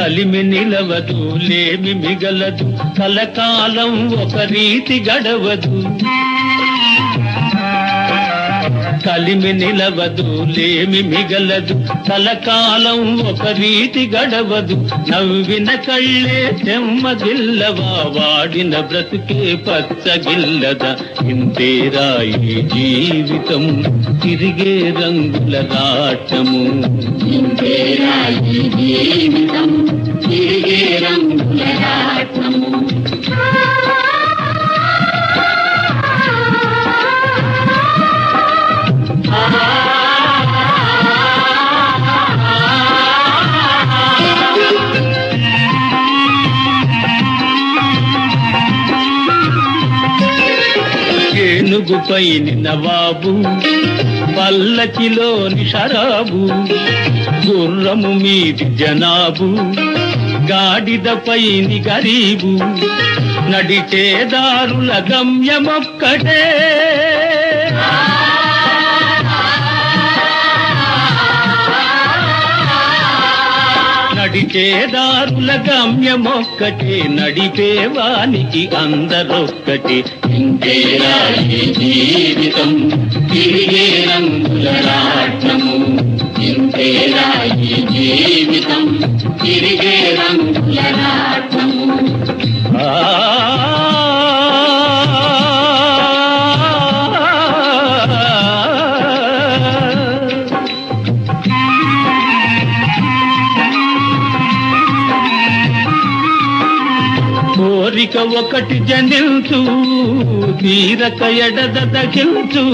కలిమి నిలవదు లేమి మిగలదు కలకాలం ఒక రీతి గడవదు కలిమి నిలవదు లేమి మిగలదు కలకాలం ఒక రీతి గడవదు నవ్విన కళ్ళే చెమ్మగిల్లవా వాడిన బ్రతుకే పచ్చగిల్లదా ఇంతేరా ఈ జీవితం తిరిగే రంగుల రాటము ఇంతేరా ఈ జీవితం తిరిగే రంగుల రాటము ఏనుగుపై నవాబు పల్లకిలోని షరాబు గుర్రము మీది జనాబు గాడిదపై గరీబు నడిచేదారుల గమ్యమొక్కటే నడిచేదారుల గమ్యమొక్కటే నడిపేవానికి అందరొక్కటే ఇంతేరా ఈ జీవితం తిరిగే రంగుల రాటము ఇంతేరా ఈ జీవితం తిరిగే రంగుల రాటము కోరిక ఒకటి జనించు తీరక ఎడదగించు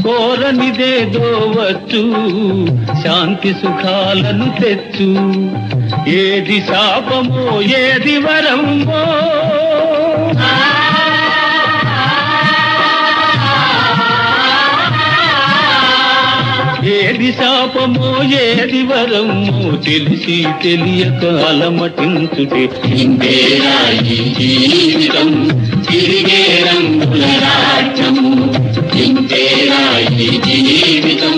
కోరనిదేదో వచ్చు శాంతి సుఖాలను తెచ్చు ఏది శాపమో ఏది వరమో ఏది శాపమో ఏది వరమో తెలిసి తెలియక అలమటించుటే ఇంతేరా ఈ జీవితం తిరిగే రంగుల రాటము ఇంతేరా ఈ జీవితం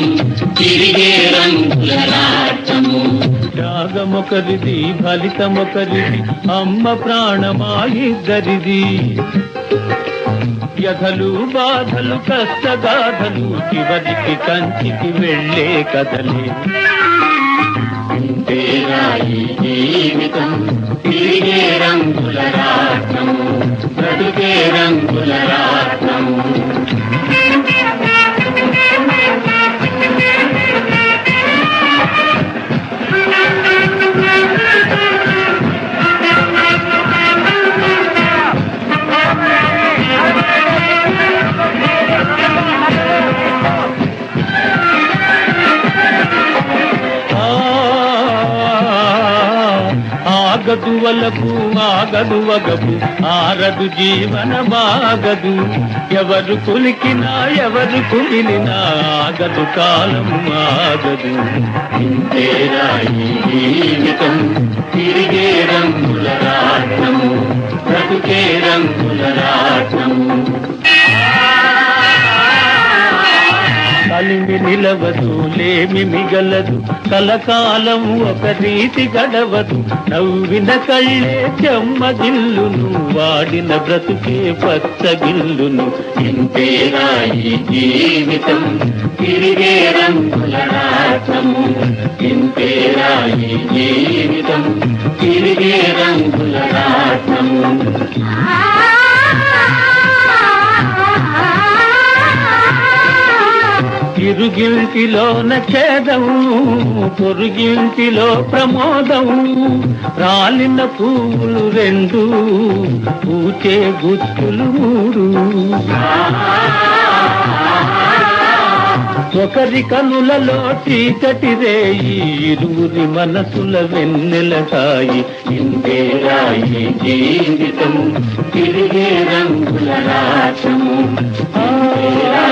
తిరిగే రంగుల రాటము త్యాగమొకరిది ఫలితమొకరిది అమ్మ ప్రాణమాయిద్దరిది వ్యధలు బాధలు కష్టగాధలు చివరికి కంచికి వెళ్ళే కదలే ఇంతేరా ఈ జీవితం తిరిగే రంగుల రాటము బ్రతుకే రంగుల రాటము ఆగదు వలపు ఆగదు వగపు ఆరదు జీవనమాగదు ఎవరు కులికినా ఎవరు కుమిలినా ఆగదు కాలం ఆగదు ఇంతేరా ఈ జీవితం తిరిగే రంగుల రాటము బ్రతుకే రంగుల రాటము కలిమి నిలవదు లేమి మిగలదు కలకాలం ఒక రీతి గడవదు నవ్విన కళ్ళే చెమ్మగిల్లును వాడిన బ్రతుకే పచ్చగిల్లును ఇంతేరా ఈ జీవితం తిరిగే రంగుల రాటము ఇంతేరా ఈ జీవితం తిరిగే రంగుల రాటము ఇరుగింటిలోన ఛేదం పొరుగింటిలో ప్రమోదం రాలిన పువ్వులు రెండు పూచే గుచ్చులు మూడు ఒకరి కనులలో చీకటి రేయి ఇరువురి మనసుల వెన్నెల సాయి ఇంతేరా ఈ జీవితం తిరిగే రంగుల రాటము ఇంతేరా